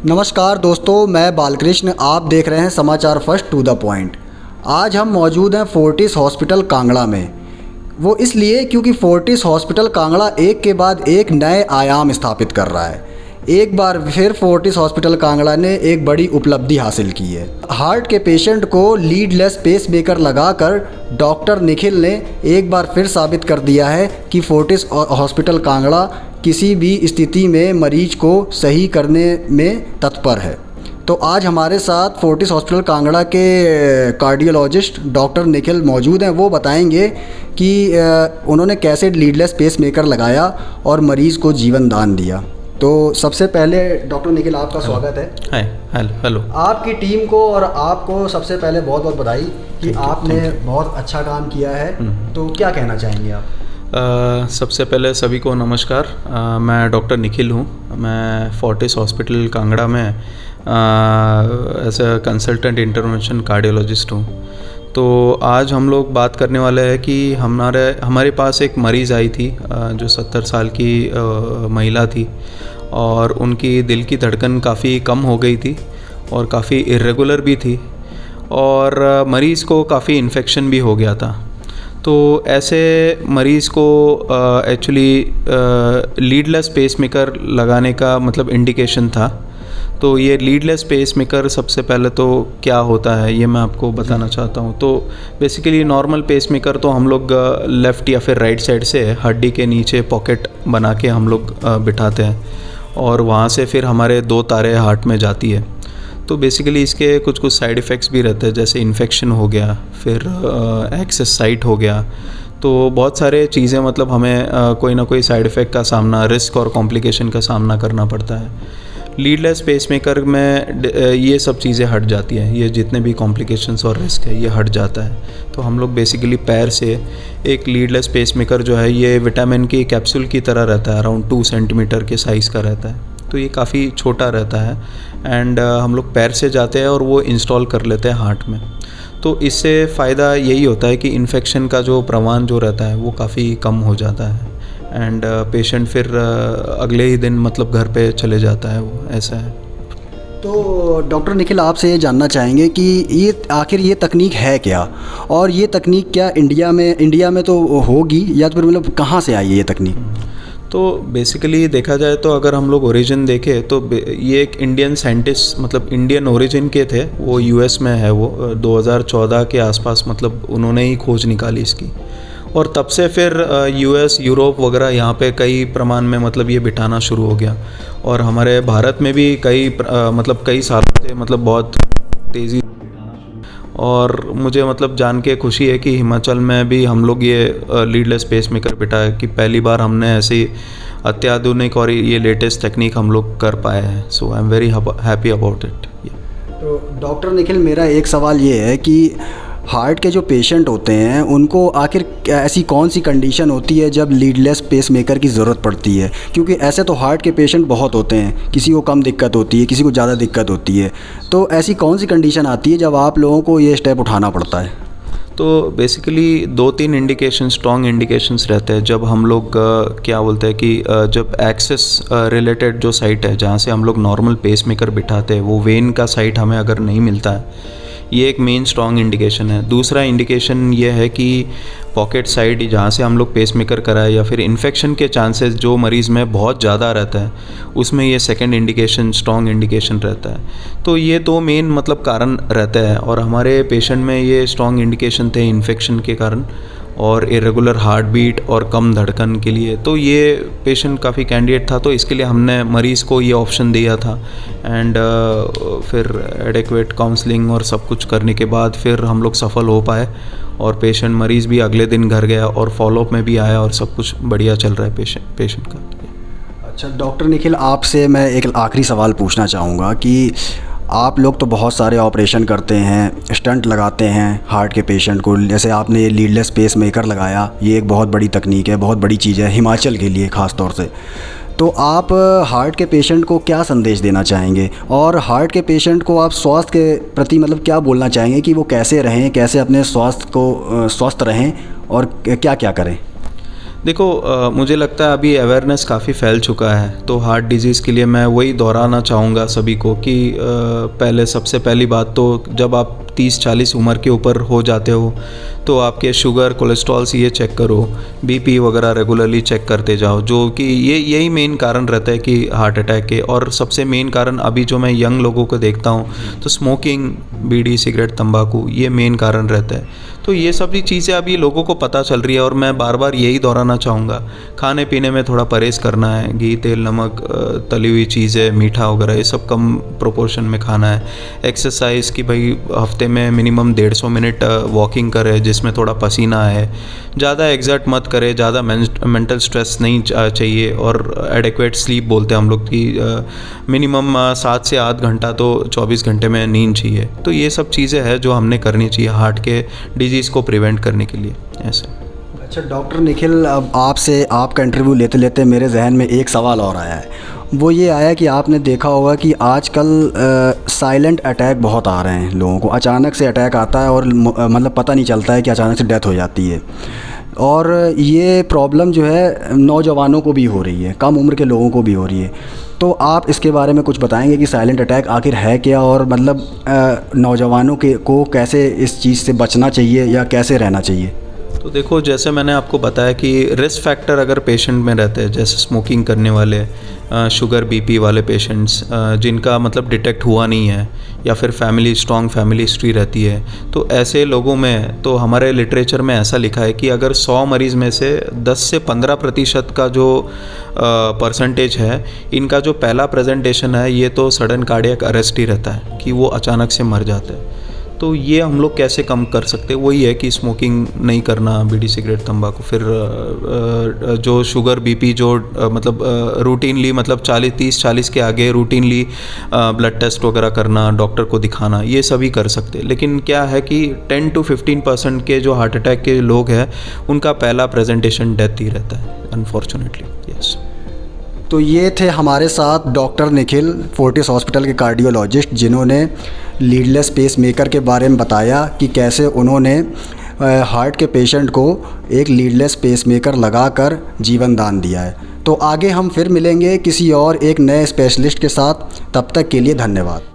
नमस्कार दोस्तों, मैं बालकृष्ण। आप देख रहे हैं समाचार फर्स्ट टू द पॉइंट। आज हम मौजूद हैं फोर्टिस हॉस्पिटल कांगड़ा में। वो इसलिए क्योंकि फोर्टिस हॉस्पिटल कांगड़ा एक के बाद एक नए आयाम स्थापित कर रहा है। एक बार फिर फोर्टिस हॉस्पिटल कांगड़ा ने एक बड़ी उपलब्धि हासिल की है। हार्ट के पेशेंट को लीडलेस पेसमेकर लगाकर डॉक्टर निखिल ने एक बार फिर साबित कर दिया है कि फोर्टिस हॉस्पिटल कांगड़ा किसी भी स्थिति में मरीज को सही करने में तत्पर है। तो आज हमारे साथ फोर्टिस हॉस्पिटल कांगड़ा के कार्डियोलॉजिस्ट डॉक्टर निखिल मौजूद हैं। वो बताएंगे कि उन्होंने कैसे लीडलेस पेसमेकर लगाया और मरीज़ को जीवन दान दिया। तो सबसे पहले डॉक्टर निखिल, आपका स्वागत है। हाय, हेलो। आपकी टीम को और आपको सबसे पहले बहुत बहुत बधाई कि आपने बहुत अच्छा काम किया है। तो क्या कहना चाहेंगे आप? सबसे पहले सभी को नमस्कार। मैं डॉक्टर निखिल हूँ। मैं फोर्टिस हॉस्पिटल कांगड़ा में as a consultant intervention cardiologist हूँ। तो आज हम लोग बात करने वाले हैं कि हमारे पास एक मरीज़ आई थी जो 70 साल की महिला थी और उनकी दिल की धड़कन काफ़ी कम हो गई थी और काफ़ी इर्रेगुलर भी थी और मरीज़ को काफ़ी इन्फेक्शन भी हो गया था। तो ऐसे मरीज़ को एक्चुअली लीडलेस पेसमेकर लगाने का मतलब इंडिकेशन था। तो ये लीडलेस पेसमेकर सबसे पहले तो क्या होता है ये मैं आपको बताना चाहता हूँ। तो बेसिकली नॉर्मल पेसमेकर तो हम लोग लेफ़्ट या फिर राइट साइड से हड्डी के नीचे पॉकेट बना के हम लोग बिठाते हैं और वहाँ से फिर हमारे 2 तारे हार्ट में जाती है। तो बेसिकली इसके कुछ साइड इफ़ेक्ट्स भी रहते हैं, जैसे इन्फेक्शन हो गया, फिर एक्सेस साइट हो गया। तो बहुत सारे चीज़ें मतलब हमें कोई ना कोई साइड इफ़ेक्ट का सामना, रिस्क और कॉम्प्लिकेशन का सामना करना पड़ता है। लीडलेस पेसमेकर में ये सब चीज़ें हट जाती हैं, ये जितने भी कॉम्प्लिकेशंस और रिस्क है ये हट जाता है। तो हम लोग बेसिकली पैर से एक लीडलेस पेसमेकर जो है ये विटामिन की कैप्सूल की तरह रहता है, अराउंड 2 सेंटीमीटर के साइज़ का रहता है। तो ये काफ़ी छोटा रहता है एंड हम लोग पैर से जाते हैं और वो इंस्टॉल कर लेते हैं हार्ट में। तो इससे फ़ायदा यही होता है कि इन्फेक्शन का जो प्रमाण जो रहता है वो काफ़ी कम हो जाता है एंड पेशेंट फिर अगले ही दिन मतलब घर पे चले जाता है, वो ऐसा है। तो डॉक्टर निखिल, आपसे ये जानना चाहेंगे कि ये आखिर ये तकनीक है क्या, और ये तकनीक क्या इंडिया में तो होगी या तो फिर मतलब कहाँ से आई है ये तकनीक? तो बेसिकली देखा जाए तो अगर हम लोग ओरिजिन देखें तो ये एक इंडियन साइंटिस्ट मतलब इंडियन ओरिजिन के थे, वो यूएस में है। वो 2014 के आसपास मतलब उन्होंने ही खोज निकाली इसकी और तब से फिर यूएस, यूरोप वगैरह यहाँ पे कई प्रमाण में मतलब ये बिठाना शुरू हो गया और हमारे भारत में भी कई सालों से मतलब बहुत तेज़ी। और मुझे मतलब जान के खुशी है कि हिमाचल में भी हम लोग ये लीडलेस पेसमेकर बिठाया कि पहली बार हमने ऐसी अत्याधुनिक और ये लेटेस्ट टेक्निक हम लोग कर पाए हैं। So I am very happy about it. तो डॉक्टर निखिल, मेरा एक सवाल ये है कि हार्ट के जो पेशेंट होते हैं उनको आखिर ऐसी कौन सी कंडीशन होती है जब लीडलेस पेसमेकर की ज़रूरत पड़ती है? क्योंकि ऐसे तो हार्ट के पेशेंट बहुत होते हैं, किसी को कम दिक्कत होती है, किसी को ज़्यादा दिक्कत होती है। तो ऐसी कौन सी कंडीशन आती है जब आप लोगों को ये स्टेप उठाना पड़ता है? तो बेसिकली 2-3 इंडिकेशन, स्ट्रॉन्ग इंडिकेशंस रहते हैं जब हम लोग क्या बोलते हैं कि जब एक्सेस रिलेटेड जो साइट है जहाँ से हम लोग नॉर्मल पेसमेकर बिठाते हैं वो वेन का साइट हमें अगर नहीं मिलता है, ये एक मेन स्ट्रॉन्ग इंडिकेशन है। दूसरा इंडिकेशन ये है कि पॉकेट साइड जहाँ से हम लोग पेसमेकर कराए या फिर इन्फेक्शन के चांसेस जो मरीज़ में बहुत ज़्यादा रहता है उसमें ये सेकंड इंडिकेशन, स्ट्रॉन्ग इंडिकेशन रहता है। तो ये 2 मेन मतलब कारण रहते हैं और हमारे पेशेंट में ये स्ट्रॉन्ग इंडिकेशन थे इन्फेक्शन के कारण और इरेगुलर हार्ट बीट और कम धड़कन के लिए। तो ये पेशेंट काफ़ी कैंडिडेट था, तो इसके लिए हमने मरीज़ को ये ऑप्शन दिया था एंड फिर एडिक्वेट काउंसलिंग और सब कुछ करने के बाद फिर हम लोग सफल हो पाए और मरीज़ भी अगले दिन घर गया और फॉलोअप में भी आया और सब कुछ बढ़िया चल रहा है पेशेंट का। अच्छा डॉक्टर निखिल, आपसे मैं एक आखिरी सवाल पूछना चाहूँगा कि आप लोग तो बहुत सारे ऑपरेशन करते हैं, स्टंट लगाते हैं हार्ट के पेशेंट को, जैसे आपने ये लीडलेस पेसमेकर लगाया, ये एक बहुत बड़ी तकनीक है, बहुत बड़ी चीज़ है हिमाचल के लिए ख़ास तौर से। तो आप हार्ट के पेशेंट को क्या संदेश देना चाहेंगे और हार्ट के पेशेंट को आप स्वास्थ्य के प्रति मतलब क्या बोलना चाहेंगे कि वो कैसे रहें, कैसे अपने स्वास्थ्य को स्वस्थ रहें और क्या क्या करें? देखो मुझे लगता है अभी अवेयरनेस काफ़ी फैल चुका है, तो हार्ट डिजीज़ के लिए मैं वही दोहराना चाहूँगा सभी को कि पहले सबसे पहली बात तो जब आप 30-40 उम्र के ऊपर हो जाते हो तो आपके शुगर कोलेस्ट्रॉल ये चेक करो, बीपी वगैरह रेगुलरली चेक करते जाओ, जो कि यही मेन कारण रहता है कि हार्ट अटैक के। और सबसे मेन कारण अभी जो मैं यंग लोगों को देखता हूँ तो स्मोकिंग, बीड़ी, सिगरेट, तंबाकू, ये मेन कारण रहता है। तो ये सभी चीज़ें अभी लोगों को पता चल रही है और मैं बार बार यही दोहराना चाहूँगा, खाने पीने में थोड़ा परहेज़ करना है, घी, तेल, नमक, तली हुई चीज़ें, मीठा वगैरह ये सब कम प्रोपोर्शन में खाना है। एक्सरसाइज की भाई हफ्ते में मिनिमम 150 मिनट वॉकिंग करे जिसमें थोड़ा पसीना आए, ज़्यादा एग्जर्ट मत करे, ज़्यादा मेंटल स्ट्रेस नहीं चाहिए, और एडिक्वेट स्लीप बोलते हैं हम लोग की मिनिमम 7 से 8 घंटा तो 24 घंटे में नींद चाहिए। तो ये सब चीज़ें हैं जो हमने करनी चाहिए हार्ट के डिजीज़ को प्रिवेंट करने के लिए ऐसे। अच्छा डॉक्टर निखिल, अब आपसे आपका इंटरव्यू लेते लेते मेरे जहन में एक सवाल और आया है। वो ये आया कि आपने देखा होगा कि आजकल साइलेंट अटैक बहुत आ रहे हैं लोगों को, अचानक से अटैक आता है और मतलब पता नहीं चलता है कि अचानक से डेथ हो जाती है। और ये प्रॉब्लम जो है नौजवानों को भी हो रही है, कम उम्र के लोगों को भी हो रही है। तो आप इसके बारे में कुछ बताएंगे कि साइलेंट अटैक आखिर है क्या, और मतलब नौजवानों को कैसे इस चीज़ से बचना चाहिए या कैसे रहना चाहिए? तो देखो, जैसे मैंने आपको बताया कि रिस्क फैक्टर अगर पेशेंट में रहते हैं, जैसे स्मोकिंग करने वाले, शुगर, बीपी वाले पेशेंट्स जिनका मतलब डिटेक्ट हुआ नहीं है, या फिर स्ट्रॉन्ग फैमिली हिस्ट्री रहती है, तो ऐसे लोगों में तो हमारे लिटरेचर में ऐसा लिखा है कि अगर 100 मरीज़ में से 10 से 15% का जो परसेंटेज है, इनका जो पहला प्रेजेंटेशन है ये तो सडन कार्डियक अरेस्ट ही रहता है कि वो अचानक से मर जाते हैं। तो ये हम लोग कैसे कम कर सकते हैं? वही है कि स्मोकिंग नहीं करना, बीड़ी, सिगरेट, तंबाकू, फिर जो शुगर, बीपी जो मतलब रूटीनली, मतलब 30-40 के आगे रूटीनली ब्लड टेस्ट वगैरह करना, डॉक्टर को दिखाना, ये सभी कर सकते हैं। लेकिन क्या है कि 10 to 15% के जो हार्ट अटैक के लोग हैं उनका पहला प्रेजेंटेशन डेथ ही रहता है, अनफॉर्चुनेटली। यस। तो ये थे हमारे साथ डॉक्टर निखिल, फोर्टिस हॉस्पिटल के कार्डियोलॉजिस्ट, जिन्होंने लीडलेस पेसमेकर के बारे में बताया कि कैसे उन्होंने हार्ट के पेशेंट को एक लीडलेस पेसमेकर लगाकर जीवन दान दिया है। तो आगे हम फिर मिलेंगे किसी और एक नए स्पेशलिस्ट के साथ, तब तक के लिए धन्यवाद।